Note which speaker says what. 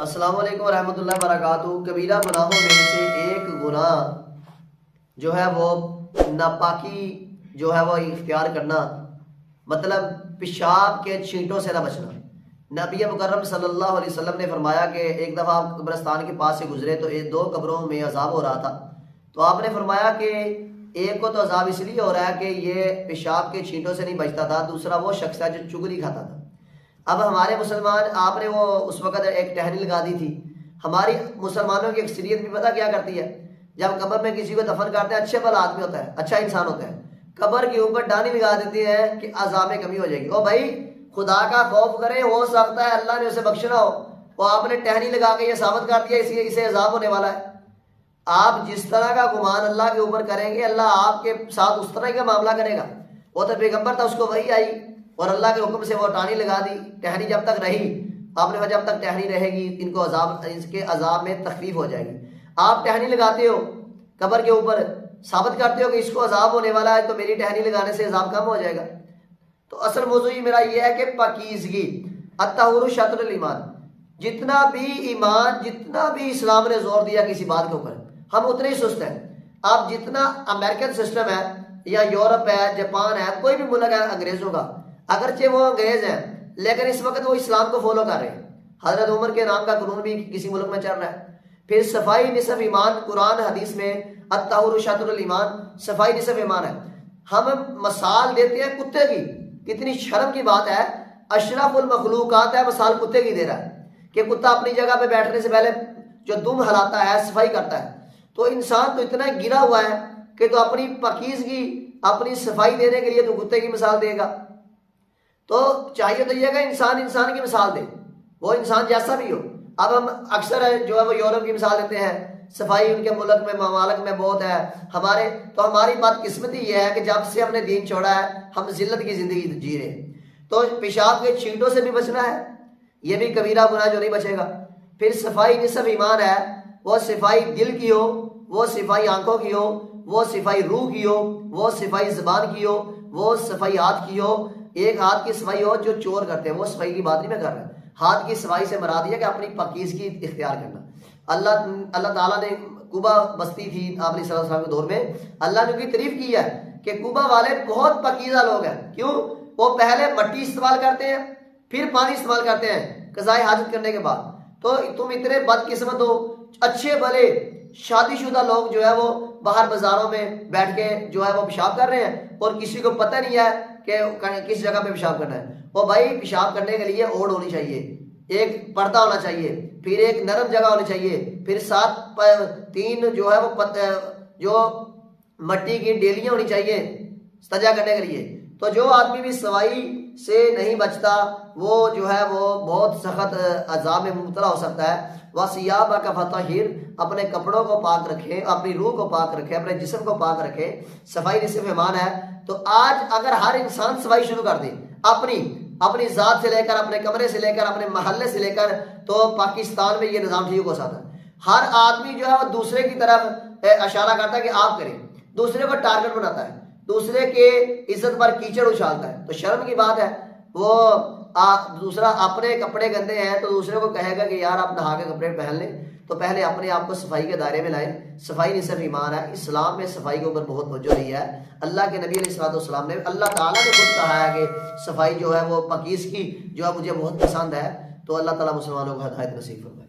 Speaker 1: السلام علیکم ورحمۃ اللہ وبرکاتہ۔ کبیرہ گناہوں میں سے ایک گناہ جو ہے وہ ناپاکی جو ہے وہ اختیار کرنا، مطلب پیشاب کے چھینٹوں سے نہ بچنا۔ نبی مکرم صلی اللہ علیہ وسلم نے فرمایا کہ ایک دفعہ آپ قبرستان کے پاس سے گزرے تو دو قبروں میں عذاب ہو رہا تھا، تو آپ نے فرمایا کہ ایک کو تو عذاب اس لیے ہو رہا ہے کہ یہ پیشاب کے چھینٹوں سے نہیں بچتا تھا، دوسرا وہ شخص ہے جو چگلی کھاتا تھا۔ اب ہمارے مسلمان، آپ نے وہ اس وقت ایک ٹہنی لگا دی تھی، ہماری مسلمانوں کی اکثریت بھی پتہ کیا کرتی ہے، جب قبر میں کسی کو دفن کرتے ہیں، اچھے بھلا آدمی ہوتا ہے، اچھا انسان ہوتا ہے، قبر کے اوپر ڈانی لگا دیتی ہے کہ عذاب میں کمی ہو جائے گی۔ او بھائی خدا کا خوف کرے، ہو سکتا ہے اللہ نے اسے بخشنا ہو، وہ آپ نے ٹہنی لگا کے یہ ثابت کر دیا اسے عذاب ہونے والا ہے۔ آپ جس طرح کا گمان اللہ کے اوپر کریں گے، اللہ آپ کے ساتھ اس طرح کا معاملہ کرے گا۔ وہ تو پیغمبر تھا، اس کو وحی آئی اور اللہ کے حکم سے وہ ٹہنی لگا دی، ٹہنی جب تک رہی، آپ نے جب تک ٹہنی رہے گی ان کو اس کے عذاب میں تخفیف ہو جائے گی۔ آپ ٹہنی لگاتے ہو قبر کے اوپر، ثابت کرتے ہو کہ اس کو عذاب ہونے والا ہے، تو میری ٹہنی لگانے سے عذاب کم ہو جائے گا۔ تو اصل موضوع میرا یہ ہے کہ پاکیزگی، الطہور شطر الایمان، جتنا بھی اسلام نے زور دیا کسی بات کے اوپر، ہم اتنے ہی سست ہیں۔ آپ جتنا امریکن سسٹم ہے یا یورپ ہے، جاپان ہے، کوئی بھی ملک ہے انگریزوں کا، اگرچہ وہ انگریز ہیں لیکن اس وقت وہ اسلام کو فالو کر رہے ہیں۔ حضرت عمر کے نام کا قانون بھی کسی ملک میں چل رہا ہے۔ پھر صفائی نصف ایمان، قرآن حدیث میں الطہور شطر الایمان، صفائی نصف ایمان ہے۔ ہم مثال دیتے ہیں کتے کی، کتنی شرم کی بات ہے، اشرف المخلوقات ہے، مثال کتے کی دے رہا ہے کہ کتا اپنی جگہ پہ بیٹھنے سے پہلے جو دم ہلاتا ہے، صفائی کرتا ہے۔ تو انسان تو اتنا گرا ہوا ہے کہ تو اپنی پاکیزگی، اپنی صفائی دینے کے لیے تو کتے کی مثال دے گا۔ تو چاہیے تو یہ کہ انسان کی مثال دے، وہ انسان جیسا بھی ہو۔ اب ہم اکثر جو ہے وہ یورپ کی مثال دیتے ہیں، صفائی ان کے ملک میں، ممالک میں بہت ہے، ہماری بدقسمتی یہ ہے کہ جب سے ہم نے دین چھوڑا ہے ہم ذلت کی زندگی جی رہے ہیں۔ تو پیشاب کے چھینٹوں سے بھی بچنا ہے، یہ بھی کبیرہ گناہ جو نہیں بچے گا۔ پھر صفائی نصف ایمان ہے، وہ صفائی دل کی ہو، وہ صفائی آنکھوں کی ہو، وہ صفائی روح کی ہو، وہ صفائی زبان کی ہو، وہ صفائی ہاتھ کی ہو۔ ایک ہاتھ کی صفائی ہو جو چور کرتے ہیں، وہ صفائی کی بات نہیں میں کر رہا۔ ہاتھ کی صفائی سے مراد یہ کہ اپنی پاکیزگی اختیار کرنا۔ اللہ تعالیٰ نے کوبا بستی تھی آپ علیہ السلام کے دور میں، اللہ نے ان کی تعریف کی ہے کہ کوبا والے بہت پاکیزہ لوگ ہیں۔ کیوں؟ وہ پہلے مٹی استعمال کرتے ہیں، پھر پانی استعمال کرتے ہیں قضائے حاجت کرنے کے بعد۔ تو تم اتنے بدقسمت ہو، اچھے بھلے شادی شدہ لوگ جو ہے وہ باہر بازاروں میں بیٹھ کے جو ہے وہ پیشاب کر رہے ہیں اور کسی کو پتہ نہیں ہے کہ کس جگہ پہ پیشاب کرنا ہے۔ وہ بھائی پیشاب کرنے کے لیے اوڑ ہونی چاہیے، ایک پردہ ہونا چاہیے، پھر ایک نرم جگہ ہونی چاہیے، پھر ساتھ تین جو ہے وہ جو مٹی کی ڈیلیاں ہونی چاہیے سجا کرنے کے لیے۔ تو جو آدمی بھی صفائی سے نہیں بچتا وہ جو ہے وہ بہت سخت عذاب میں مبتلا ہو سکتا ہے۔ وَثِيَابَكَ فَطَهِّرْ، اپنے کپڑوں کو پاک رکھے، اپنی روح کو پاک رکھے، اپنے جسم کو پاک رکھے۔ صفائی نصف ایمان ہے۔ تو آج اگر ہر انسان صفائی شروع کر دے، اپنی ذات سے لے کر، اپنے کمرے سے لے کر، اپنے محلے سے لے کر، تو پاکستان میں یہ نظام ٹھیک ہو سکتا ہے۔ ہر آدمی جو ہے وہ دوسرے کی طرف اشارہ کرتا ہے کہ آپ کریں، دوسرے کو ٹارگٹ بناتا ہے، دوسرے کے عزت پر کیچڑ اچھالتا ہے۔ تو شرم کی بات ہے، وہ دوسرا اپنے کپڑے گندے ہیں تو دوسرے کو کہے گا کہ یار آپ نہا کے کپڑے پہن لیں۔ تو پہلے اپنے آپ کو صفائی کے دائرے میں لائیں۔ صفائی نصف ایمان ہے۔ اسلام میں صفائی کے اوپر بہت توجہ رہی ہے۔ اللہ کے نبی علیہ السلام نے، اللہ تعالیٰ نے خود کہا ہے کہ صفائی جو ہے وہ پاکیزگی جو ہے مجھے بہت پسند ہے۔ تو اللہ تعالیٰ مسلمانوں کو ہدایت نصیب فرمائے۔